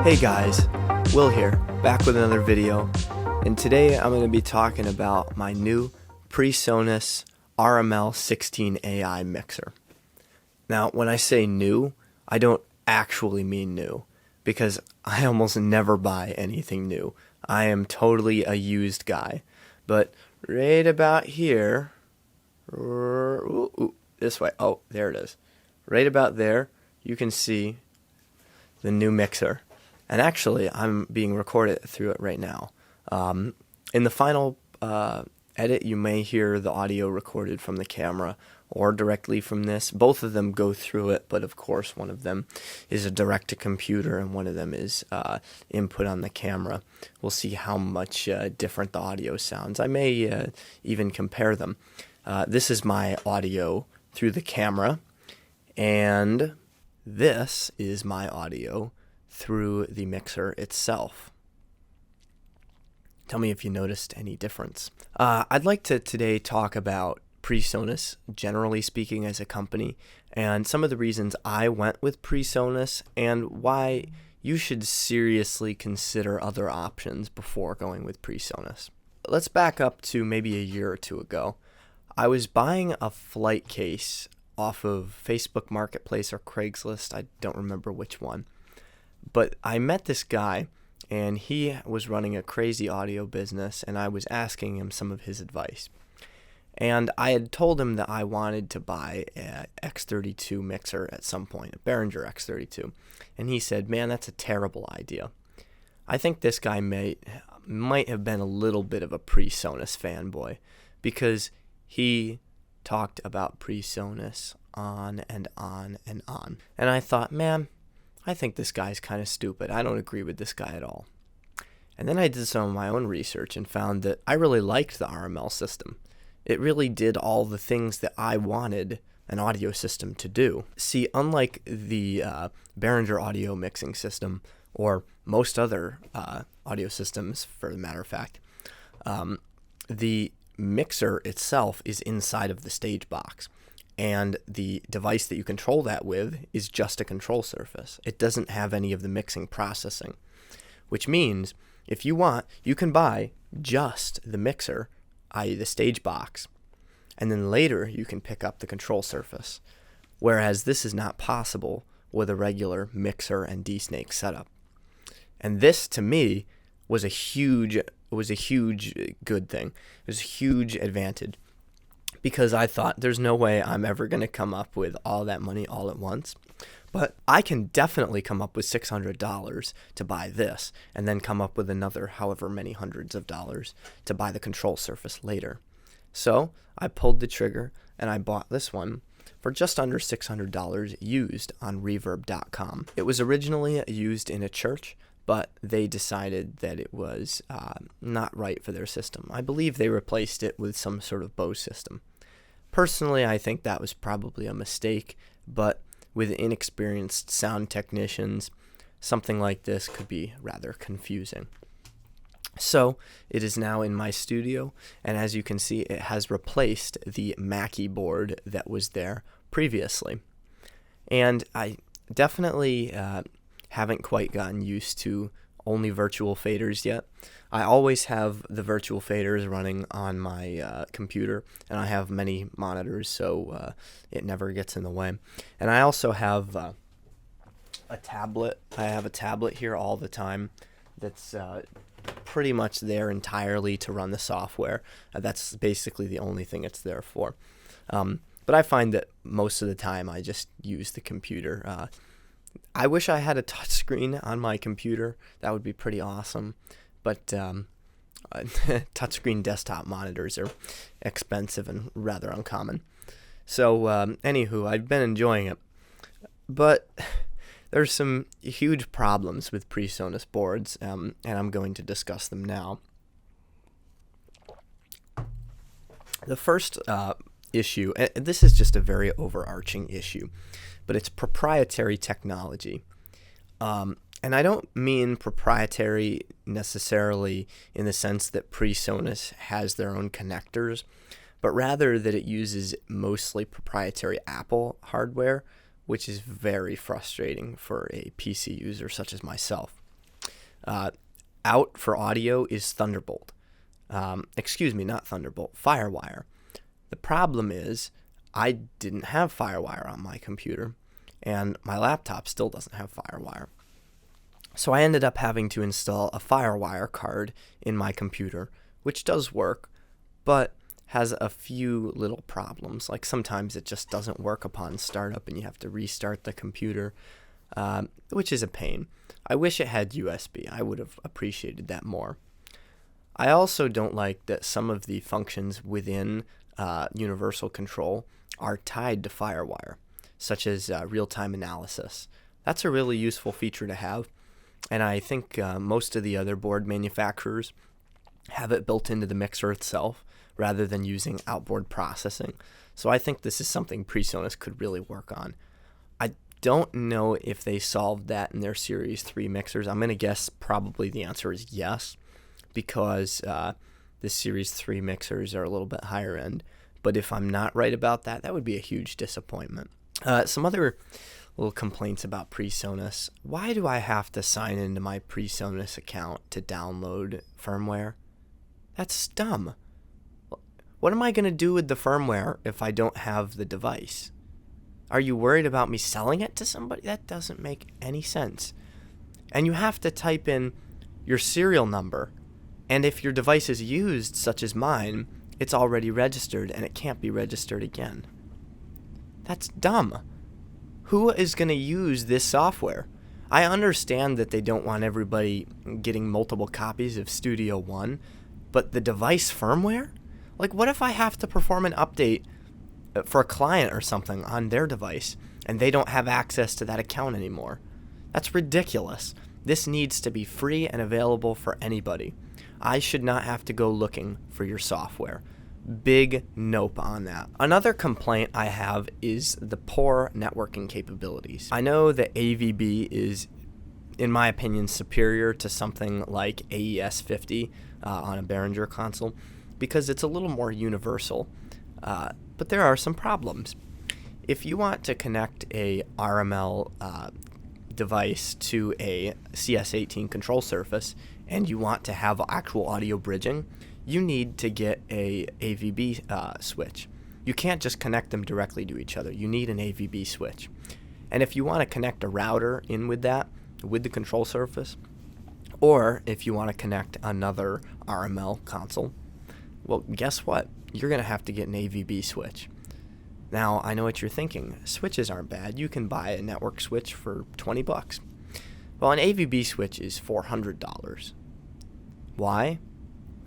Hey guys, Will here, back with another video, and today I'm going to be talking about my new Presonus RML16AI mixer. Now, when I say new, I don't actually mean new, because I almost never buy anything new. I am totally a used guy, but right about here, this way, oh, there it is. Right about there, you can see the new mixer. And actually, I'm being recorded through it right now. In the final edit, you may hear the audio recorded from the camera or directly from this. Both of them go through it, but of course one of them is a direct-to-computer and one of them is input on the camera. We'll see how much different the audio sounds. I may even compare them. This is my audio through the camera, and this is my audio through the mixer itself. Tell me if you noticed any difference. I'd like to today talk about Presonus, generally speaking, as a company, and some of the reasons I went with Presonus and why you should seriously consider other options before going with Presonus. Let's back up to maybe a year or two ago. I was buying a flight case off of Facebook Marketplace or Craigslist. I don't remember which one. But I met this guy, and he was running a crazy audio business, and I was asking him some of his advice. And I had told him that I wanted to buy an X32 mixer at some point, a Behringer X32. And he said, man, that's a terrible idea. I think this guy might have been a little bit of a Presonus fanboy, because he talked about Presonus on and on and on. And I thought, man, I think this guy's kind of stupid. I don't agree with this guy at all. And then I did some of my own research and found that I really liked the RML system. It really did all the things that I wanted an audio system to do. See, unlike the Behringer audio mixing system, or most other audio systems for the matter of fact, the mixer itself is inside of the stage box. And the device that you control that with is just a control surface. It doesn't have any of the mixing processing, which means if you want, you can buy just the mixer, i.e. the stage box, and then later you can pick up the control surface, whereas this is not possible with a regular mixer and D-Snake setup. And this, to me, was a huge good thing. It was a huge advantage. Because I thought there's no way I'm ever going to come up with all that money all at once. But I can definitely come up with $600 to buy this, and then come up with another however many hundreds of dollars to buy the control surface later. So I pulled the trigger and I bought this one for just under $600 used on reverb.com. It was originally used in a church, but they decided that it was not right for their system. I believe they replaced it with some sort of Bose system. Personally, I think that was probably a mistake, but with inexperienced sound technicians, something like this could be rather confusing. So it is now in my studio, and as you can see, it has replaced the Mackie board that was there previously. And I definitely haven't quite gotten used to only virtual faders yet. I always have the virtual faders running on my computer, and I have many monitors, so it never gets in the way. And I also have a tablet. I have a tablet here all the time that's pretty much there entirely to run the software. That's basically the only thing it's there for. But I find that most of the time I just use the computer. I wish I had a touchscreen on my computer. That would be pretty awesome. But touchscreen desktop monitors are expensive and rather uncommon. So, anywho, I've been enjoying it. But there's some huge problems with Presonus boards, and I'm going to discuss them now. The first issue, and this is just a very overarching issue, but it's proprietary technology. And I don't mean proprietary necessarily in the sense that Presonus has their own connectors, but rather that it uses mostly proprietary Apple hardware, which is very frustrating for a PC user such as myself. Out for audio is Thunderbolt. Not Thunderbolt, Firewire. The problem is I didn't have Firewire on my computer, and my laptop still doesn't have Firewire. So I ended up having to install a Firewire card in my computer, which does work, but has a few little problems. Like sometimes it just doesn't work upon startup and you have to restart the computer, which is a pain. I wish it had USB. I would have appreciated that more. I also don't like that some of the functions within Universal Control are tied to Firewire, such as real-time analysis. That's a really useful feature to have, and I think most of the other board manufacturers have it built into the mixer itself rather than using outboard processing. So I think this is something Presonus could really work on. I don't know if they solved that in their Series 3 mixers. I'm going to guess probably the answer is yes, because the Series 3 mixers are a little bit higher end. But if I'm not right about that, that would be a huge disappointment. Some other little complaints about Presonus. Why do I have to sign into my Presonus account to download firmware? That's dumb. What am I going to do with the firmware if I don't have the device? Are you worried about me selling it to somebody? That doesn't make any sense. And you have to type in your serial number. And if your device is used, such as mine, it's already registered and it can't be registered again. That's dumb. Who is going to use this software? I understand that they don't want everybody getting multiple copies of Studio One, but the device firmware? Like, what if I have to perform an update for a client or something on their device and they don't have access to that account anymore? That's ridiculous. This needs to be free and available for anybody. I should not have to go looking for your software. Big nope on that. Another complaint I have is the poor networking capabilities. I know that AVB is, in my opinion, superior to something like AES50 on a Behringer console because it's a little more universal, but there are some problems. If you want to connect a RML device to a CS18 control surface and you want to have actual audio bridging, you need to get a AVB switch. You can't just connect them directly to each other. You need an AVB switch. And if you want to connect a router in with that, with the control surface, or if you want to connect another RML console, well, guess what? You're going to have to get an AVB switch. Now, I know what you're thinking. Switches aren't bad. You can buy a network switch for $20. Well, an AVB switch is $400. Why?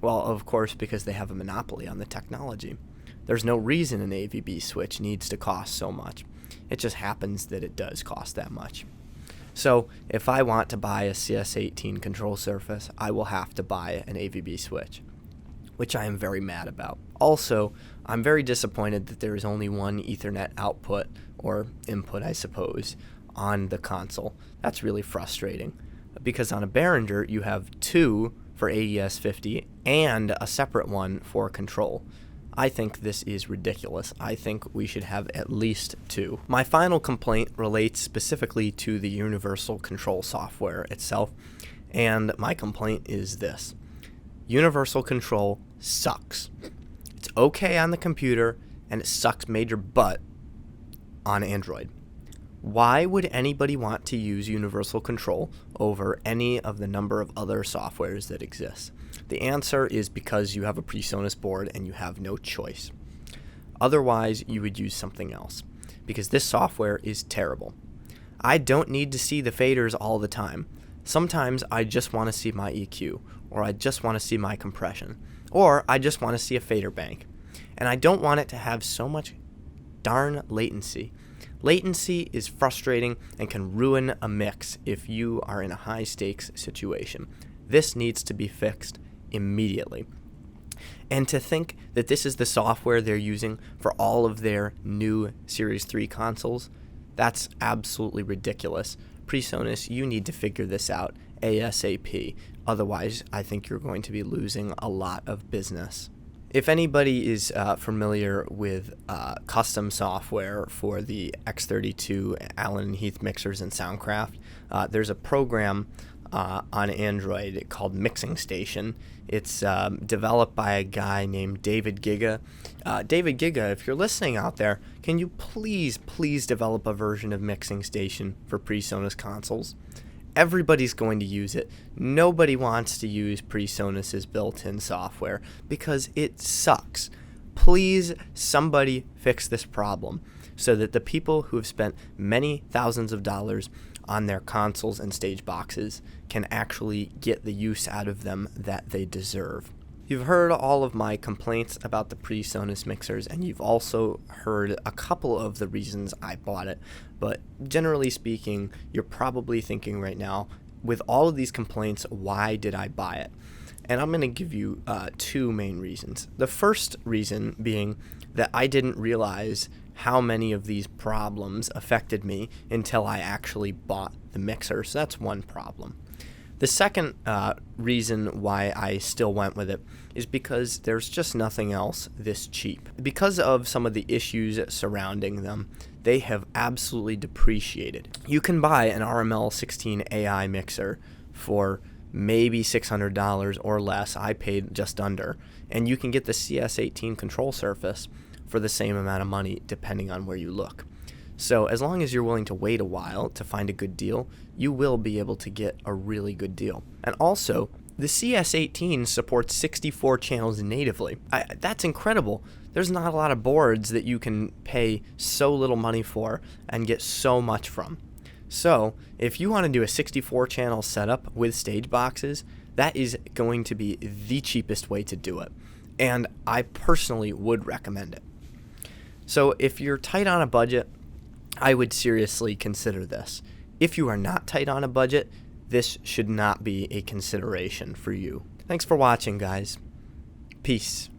Well, of course, because they have a monopoly on the technology. There's no reason an AVB switch needs to cost so much. It just happens that it does cost that much. So if I want to buy a CS18 control surface, I will have to buy an AVB switch, which I am very mad about. Also, I'm very disappointed that there is only one Ethernet output, or input I suppose, on the console. That's really frustrating, because on a Behringer you have two for AES50 and a separate one for control. I think this is ridiculous. I think we should have at least two. My final complaint relates specifically to the Universal Control software itself, and my complaint is this. Universal Control sucks. It's okay on the computer, and it sucks major butt on Android. Why would anybody want to use Universal Control over any of the number of other softwares that exist? The answer is because you have a Presonus board and you have no choice. Otherwise, you would use something else, because this software is terrible. I don't need to see the faders all the time. Sometimes I just want to see my EQ, or I just want to see my compression, or I just want to see a fader bank. And I don't want it to have so much darn latency. Latency is frustrating and can ruin a mix if you are in a high-stakes situation. This needs to be fixed immediately. And to think that this is the software they're using for all of their new Series 3 consoles, that's absolutely ridiculous. Presonus, you need to figure this out ASAP. Otherwise, I think you're going to be losing a lot of business. If anybody is familiar with custom software for the X32 Allen and Heath mixers and Soundcraft, there's a program on Android called Mixing Station. It's developed by a guy named David Giga. David Giga, if you're listening out there, can you please develop a version of Mixing Station for PreSonus consoles? Everybody's going to use it. Nobody wants to use PreSonus's built-in software because it sucks. Please, somebody fix this problem so that the people who have spent many thousands of dollars on their consoles and stage boxes can actually get the use out of them that they deserve. You've heard all of my complaints about the PreSonus mixers, and you've also heard a couple of the reasons I bought it. But generally speaking, you're probably thinking right now, with all of these complaints, why did I buy it? And I'm going to give you two main reasons. The first reason being that I didn't realize how many of these problems affected me until I actually bought the mixer. So that's one problem. The second reason why I still went with it is because there's just nothing else this cheap. Because of some of the issues surrounding them, they have absolutely depreciated. You can buy an RML16AI mixer for maybe $600 or less. I paid just under. And you can get the CS18 control surface for the same amount of money depending on where you look. So as long as you're willing to wait a while to find a good deal, you will be able to get a really good deal. And also, the CS18 supports 64 channels natively. That's incredible. There's not a lot of boards that you can pay so little money for and get so much from. So if you want to do a 64 channel setup with stage boxes, that is going to be the cheapest way to do it. And I personally would recommend it. So if you're tight on a budget, I would seriously consider this. If you are not tight on a budget, this should not be a consideration for you. Thanks for watching, guys. Peace.